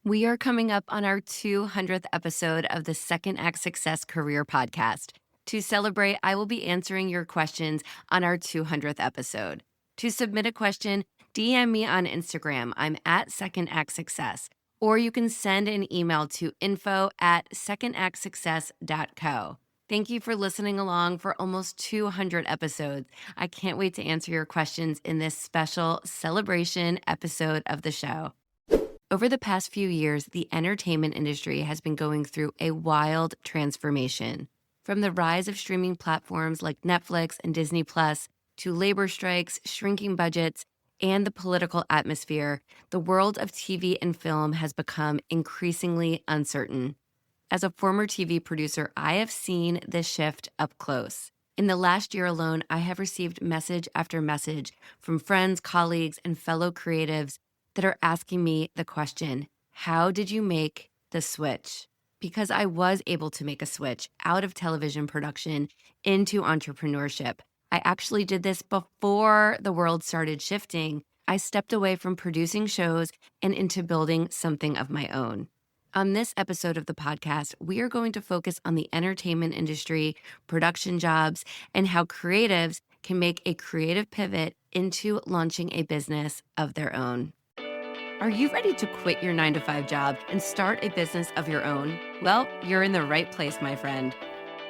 We are coming up on our 200th episode of the Second Act Success Career Podcast. To celebrate, I will be answering your questions on our 200th episode. To submit a question, DM me on Instagram. I'm at Second Act Success. Or you can send an email to info@secondactsuccess.co. Thank you for listening along for almost 200 episodes. I can't wait to answer your questions in this special celebration episode of the show. Over the past few years, the entertainment industry has been going through a wild transformation. From the rise of streaming platforms like Netflix and Disney Plus to labor strikes, shrinking budgets, and the political atmosphere, the world of TV and film has become increasingly uncertain. As a former TV producer, I have seen this shift up close. In the last year alone, I have received message after message from friends, colleagues, and fellow creatives that are asking me the question, how did you make the switch? Because I was able to make a switch out of television production into entrepreneurship. I actually did this before the world started shifting. I stepped away from producing shows and into building something of my own. On this episode of the podcast, we are going to focus on the entertainment industry, production jobs, and how creatives can make a creative pivot into launching a business of their own. Are you ready to quit your 9-to-5 job and start a business of your own? Well, you're in the right place, my friend.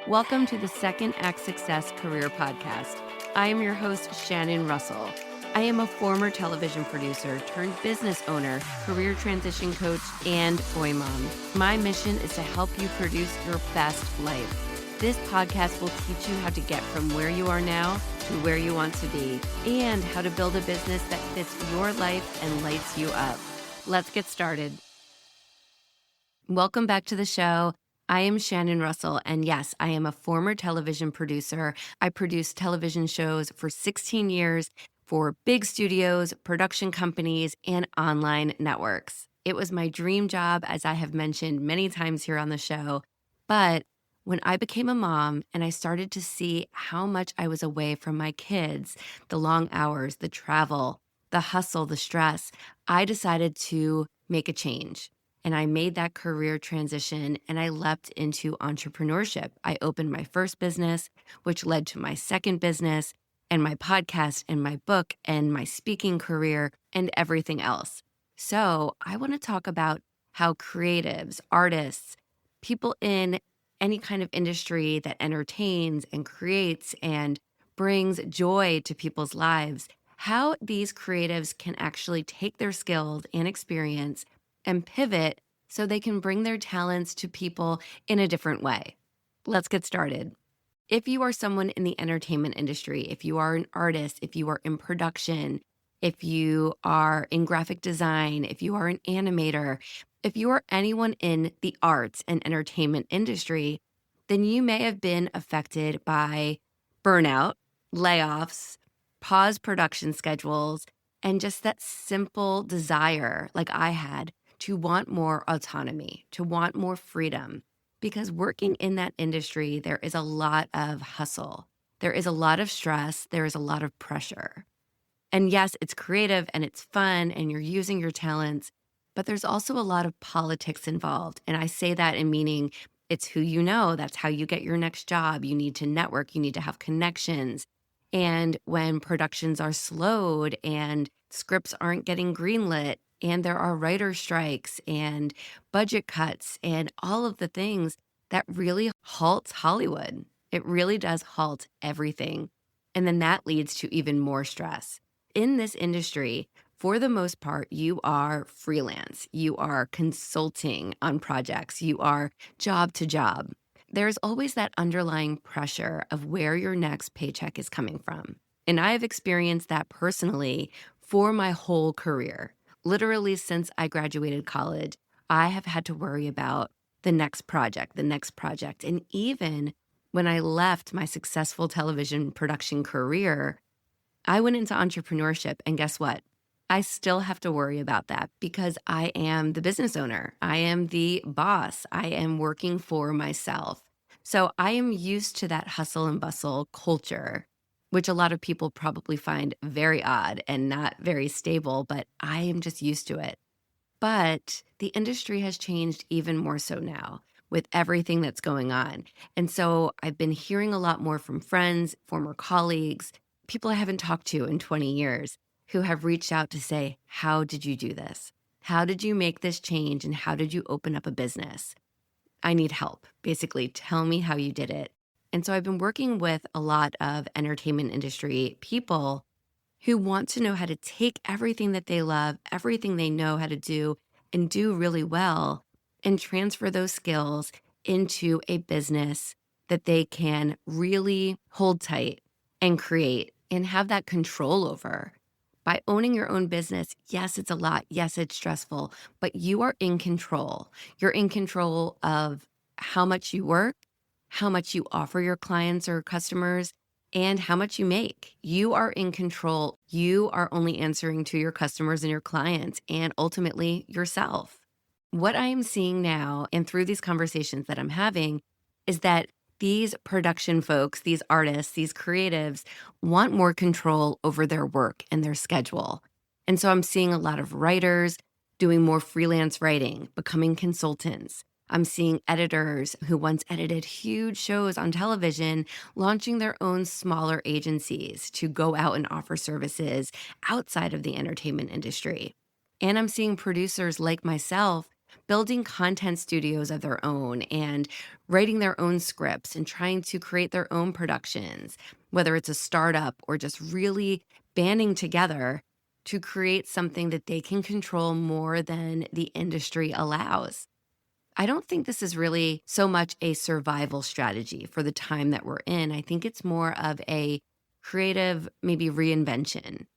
Welcome to the Second Act Success Career Podcast. I am your host, Shannon Russell. I am a former television producer turned business owner, career transition coach, and boy mom. My mission is to help you produce your best life. This podcast will teach you how to get from where you are now to where you want to be, and how to build a business that fits your life and lights you up. Let's get started. Welcome back to the show. I am Shannon Russell, and yes, I am a former television producer. I produced television shows for 16 years for big studios, production companies, and online networks. It was my dream job, as I have mentioned many times here on the show, but when I became a mom and I started to see how much I was away from my kids, the long hours, the travel, the hustle, the stress, I decided to make a change. And I made that career transition and I leapt into entrepreneurship. I opened my first business, which led to my second business and my podcast and my book and my speaking career and everything else. So I want to talk about how creatives, artists, people in any kind of industry that entertains and creates and brings joy to people's lives, how these creatives can actually take their skills and experience and pivot so they can bring their talents to people in a different way. Let's get started. If you are someone in the entertainment industry, if you are an artist, if you are in production, if you are in graphic design, if you are an animator, if you are anyone in the arts and entertainment industry, then you may have been affected by burnout, layoffs, paused production schedules, and just that simple desire, like I had, to want more autonomy, to want more freedom. Because working in that industry, there is a lot of hustle. There is a lot of stress. There is a lot of pressure. And yes, it's creative and it's fun and you're using your talents, but there's also a lot of politics involved. And I say that in meaning it's who you know. That's how you get your next job. You need to network. You need to have connections. And when productions are slowed and scripts aren't getting greenlit and there are writer strikes and budget cuts and all of the things that really halts Hollywood. It really does halt everything. And then that leads to even more stress. In this industry, for the most part, you are freelance. You are consulting on projects. You are job to job. There's always that underlying pressure of where your next paycheck is coming from. And I have experienced that personally for my whole career. Literally, since I graduated college, I have had to worry about the next project. And even when I left my successful television production career, I went into entrepreneurship, and guess what? I still have to worry about that because I am the business owner. I am the boss. I am working for myself. So I am used to that hustle and bustle culture, which a lot of people probably find very odd and not very stable, but I am just used to it. But the industry has changed even more so now with everything that's going on. And so I've been hearing a lot more from friends, former colleagues, people I haven't talked to in 20 years who have reached out to say, how did you do this? How did you make this change? And how did you open up a business? I need help. Basically, tell me how you did it. And so I've been working with a lot of entertainment industry people who want to know how to take everything that they love, everything they know how to do and do really well, and transfer those skills into a business that they can really hold tight and create and have that control over. By owning your own business, yes, it's a lot. Yes, it's stressful, but you are in control. You're in control of how much you work, how much you offer your clients or customers, and how much you make. You are in control. You are only answering to your customers and your clients and ultimately yourself. What I am seeing now and through these conversations that I'm having is that these production folks, these artists, these creatives want more control over their work and their schedule. And so I'm seeing a lot of writers doing more freelance writing, becoming consultants. I'm seeing editors who once edited huge shows on television launching their own smaller agencies to go out and offer services outside of the entertainment industry. And I'm seeing producers like myself building content studios of their own and writing their own scripts and trying to create their own productions, whether it's a startup or just really banding together to create something that they can control more than the industry allows. I don't think this is really so much a survival strategy for the time that we're in. I think it's more of a creative, maybe reinvention.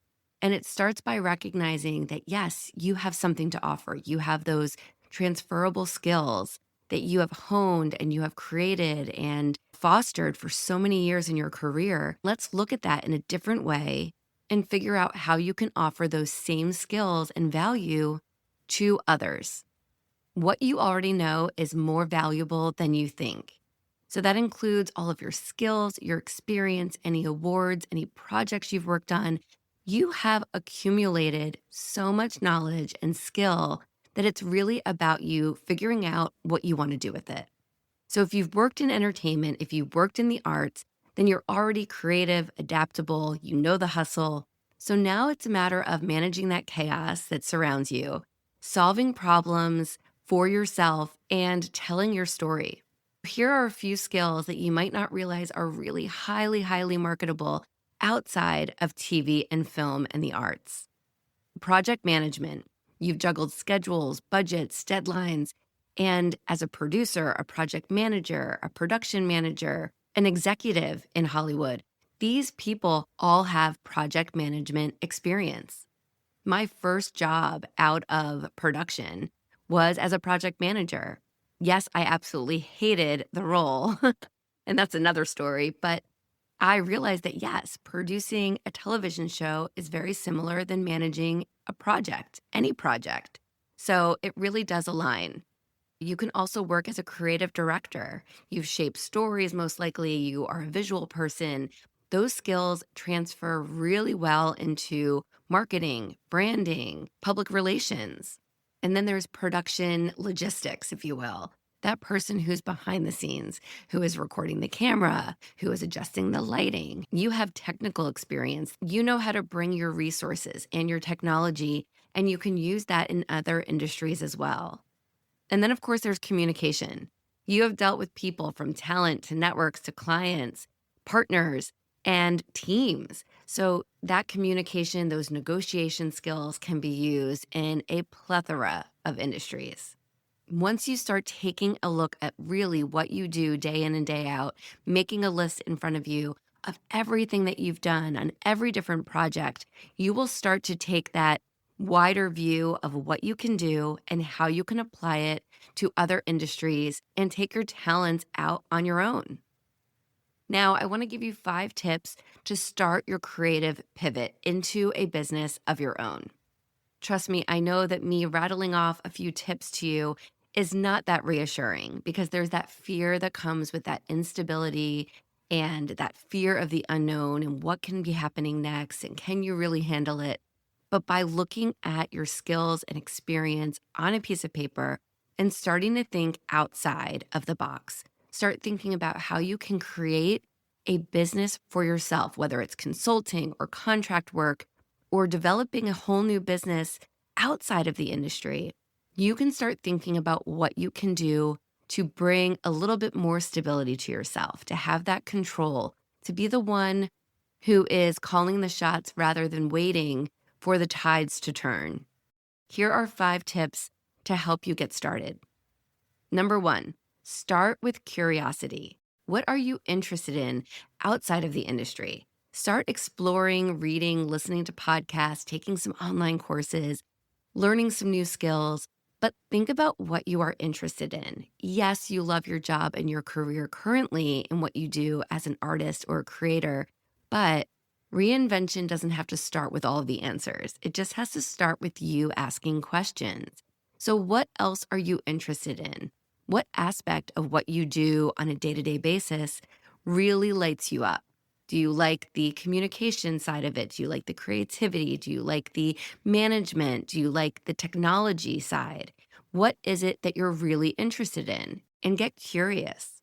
And it starts by recognizing that, yes, you have something to offer. You have those transferable skills that you have honed and you have created and fostered for so many years in your career. Let's look at that in a different way and figure out how you can offer those same skills and value to others. What you already know is more valuable than you think. So that includes all of your skills, your experience, any awards, any projects you've worked on. You have accumulated so much knowledge and skill that it's really about you figuring out what you want to do with it. So if you've worked in entertainment, if you've worked in the arts, then you're already creative, adaptable, you know the hustle. So now it's a matter of managing that chaos that surrounds you, solving problems for yourself, and telling your story. Here are a few skills that you might not realize are really highly, highly marketable outside of TV and film and the arts. Project management. You've juggled schedules, budgets, deadlines, and as a producer, a project manager, a production manager, an executive in Hollywood, these people all have project management experience. My first job out of production was as a project manager. Yes, I absolutely hated the role, and that's another story, but I realized that yes, producing a television show is very similar than managing a project, any project. So it really does align. You can also work as a creative director. You've shaped stories, most likely. You are a visual person. Those skills transfer really well into marketing, branding, public relations. And then there's production logistics, if you will. That person who's behind the scenes, who is recording the camera, who is adjusting the lighting. You have technical experience. You know how to bring your resources and your technology, and you can use that in other industries as well. And then, of course, there's communication. You have dealt with people from talent to networks to clients, partners, and teams. So that communication, those negotiation skills can be used in a plethora of industries. Once you start taking a look at really what you do day in and day out, making a list in front of you of everything that you've done on every different project, you will start to take that wider view of what you can do and how you can apply it to other industries and take your talents out on your own. Now, I want to give you 5 tips to start your creative pivot into a business of your own. Trust me, I know that me rattling off a few tips to you is not that reassuring because there's that fear that comes with that instability and that fear of the unknown and what can be happening next and can you really handle it? but by looking at your skills and experience on a piece of paper and starting to think outside of the box. Start thinking about how you can create a business for yourself, whether it's consulting or contract work or developing a whole new business outside of the industry. You can start thinking about what you can do to bring a little bit more stability to yourself, to have that control, to be the one who is calling the shots rather than waiting for the tides to turn. Here are 5 tips to help you get started. Number 1, start with curiosity. What are you interested in outside of the industry? Start exploring, reading, listening to podcasts, taking some online courses, learning some new skills, but think about what you are interested in. Yes, you love your job and your career currently and what you do as an artist or a creator, but reinvention doesn't have to start with all of the answers. It just has to start with you asking questions. So, what else are you interested in? What aspect of what you do on a day-to-day basis really lights you up? Do you like the communication side of it? Do you like the creativity? Do you like the management? Do you like the technology side? What is it that you're really interested in? And get curious.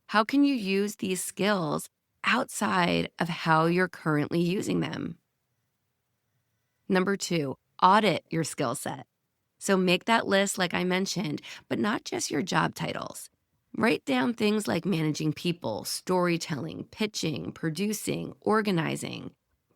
How can you use these skills outside of how you're currently using them? Number 2, audit your skill set. So make that list, like I mentioned, but not just your job titles. Write down things like managing people, storytelling, pitching, producing, organizing.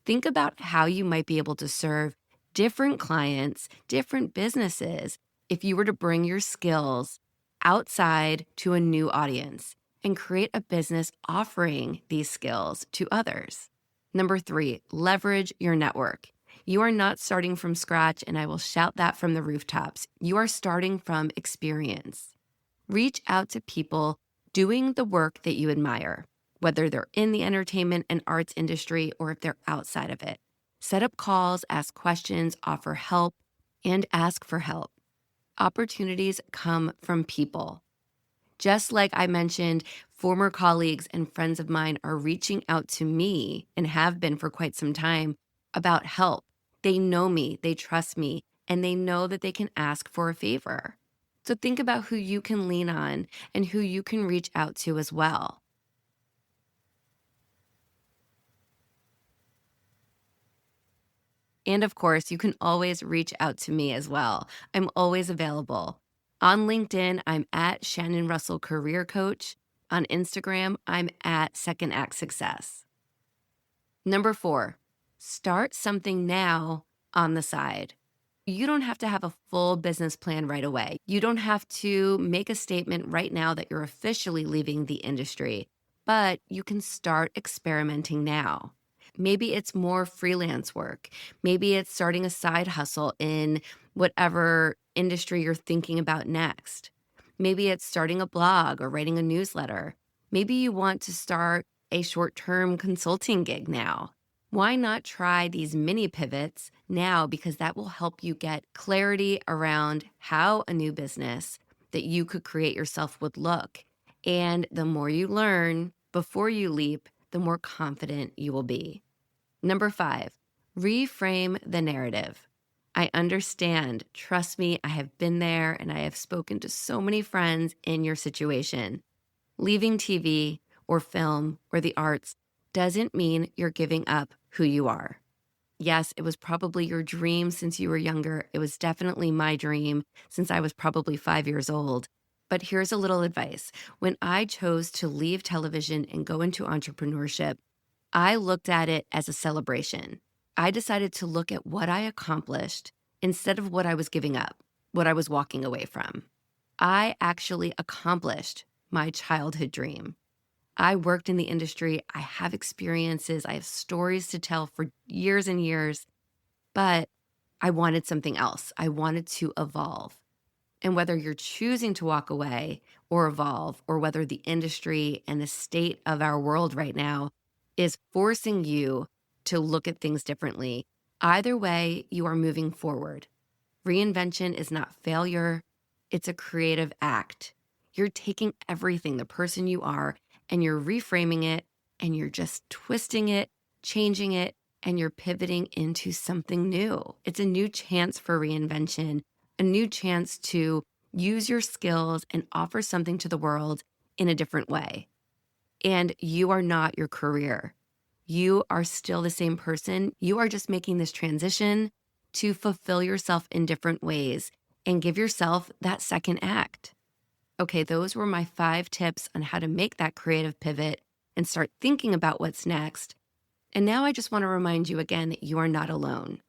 Think about how you might be able to serve different clients, different businesses, if you were to bring your skills outside to a new audience and create a business offering these skills to others. Number 3, leverage your network. You are not starting from scratch, and I will shout that from the rooftops. You are starting from experience. Reach out to people doing the work that you admire, whether they're in the entertainment and arts industry or if they're outside of it. Set up calls, ask questions, offer help, and ask for help. Opportunities come from people. Just like I mentioned, former colleagues and friends of mine are reaching out to me and have been for quite some time about help. They know me, they trust me, and they know that they can ask for a favor. So think about who you can lean on and who you can reach out to as well. And of course, you can always reach out to me as well. I'm always available. On LinkedIn, I'm at Shannon Russell Career Coach. On Instagram, I'm at Second Act Success. Number 4, start something now on the side. You don't have to have a full business plan right away. You don't have to make a statement right now that you're officially leaving the industry, but you can start experimenting now. Maybe it's more freelance work. Maybe it's starting a side hustle in whatever industry you're thinking about next. Maybe it's starting a blog or writing a newsletter. Maybe you want to start a short-term consulting gig now. Why not try these mini pivots now? Because that will help you get clarity around how a new business that you could create yourself would look. And the more you learn before you leap, the more confident you will be. Number 5, reframe the narrative. I understand. Trust me, I have been there and I have spoken to so many friends in your situation. Leaving TV or film or the arts doesn't mean you're giving up who you are. Yes, it was probably your dream since you were younger. It was definitely my dream since I was probably 5 years old. But here's a little advice. When I chose to leave television and go into entrepreneurship, I looked at it as a celebration. I decided to look at what I accomplished instead of what I was giving up, what I was walking away from. I actually accomplished my childhood dream. I worked in the industry. I have experiences. I have stories to tell for years and years, but I wanted something else. I wanted to evolve. And whether you're choosing to walk away or evolve, or whether the industry and the state of our world right now is forcing you to look at things differently, either way, you are moving forward. Reinvention is not failure. It's a creative act. You're taking everything, the person you are, and you're reframing it, and you're just twisting it, changing it, and you're pivoting into something new. It's a new chance for reinvention, a new chance to use your skills and offer something to the world in a different way. And you are not your career. You are still the same person. You are just making this transition to fulfill yourself in different ways and give yourself that second act. Okay, those were my 5 tips on how to make that creative pivot and start thinking about what's next. And now I just want to remind you again that you are not alone.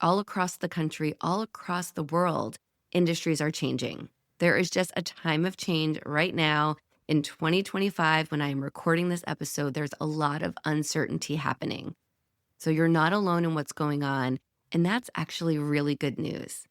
All across the country, all across the world, industries are changing. There is just a time of change right now. In 2025, when I am recording this episode, there's a lot of uncertainty happening. So you're not alone in what's going on, and that's actually really good news.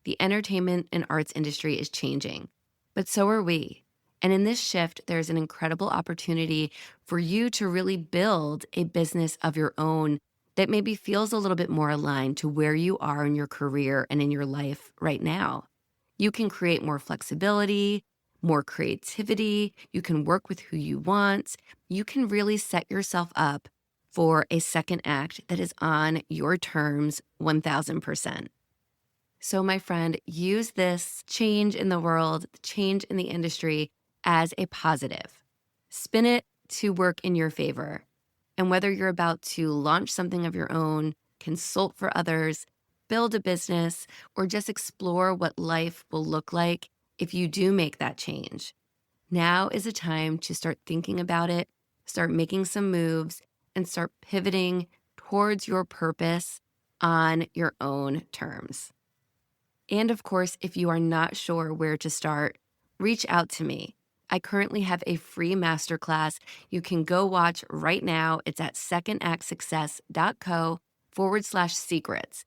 The entertainment and arts industry is changing, but so are we. And in this shift, there's an incredible opportunity for you to really build a business of your own that maybe feels a little bit more aligned to where you are in your career and in your life right now. You can create more flexibility, more creativity. You can work with who you want. You can really set yourself up for a second act that is on your terms 1000%. So, my friend, use this change in the world, change in the industry as a positive. Spin it to work in your favor. And whether you're about to launch something of your own, consult for others, build a business, or just explore what life will look like if you do make that change, now is a time to start thinking about it, start making some moves, and start pivoting towards your purpose on your own terms. And of course, if you are not sure where to start, reach out to me. I currently have a free masterclass you can go watch right now. It's at secondactsuccess.co/secrets.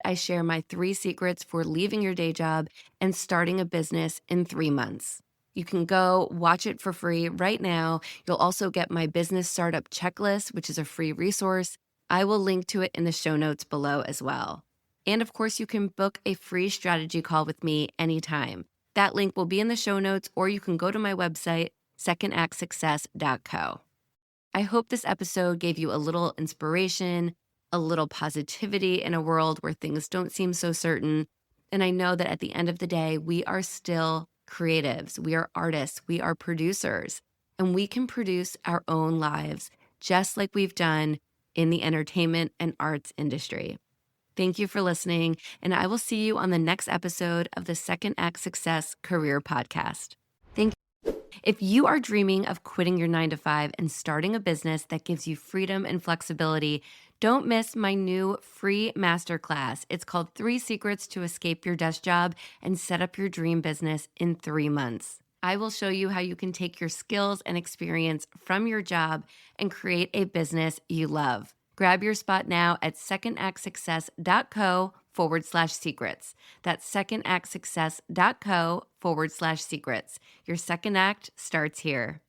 I share my 3 secrets for leaving your day job and starting a business in 3 months. You can go watch it for free right now. You'll also get my business startup checklist, which is a free resource. I will link to it in the show notes below as well. And of course, you can book a free strategy call with me anytime. That link will be in the show notes, or you can go to my website, secondactsuccess.co. I hope this episode gave you a little inspiration, a little positivity in a world where things don't seem so certain. And I know that at the end of the day, we are still creatives. We are artists. We are producers. And we can produce our own lives, just like we've done in the entertainment and arts industry. Thank you for listening, and I will see you on the next episode of the Second Act Success Career Podcast. Thank you. If you are dreaming of quitting your 9-to-5 and starting a business that gives you freedom and flexibility, don't miss my new free masterclass. It's called 3 Secrets to Escape Your Desk Job and Set Up Your Dream Business in 3 months. I will show you how you can take your skills and experience from your job and create a business you love. Grab your spot now at secondactsuccess.co/secrets. That's secondactsuccess.co/secrets. Your second act starts here.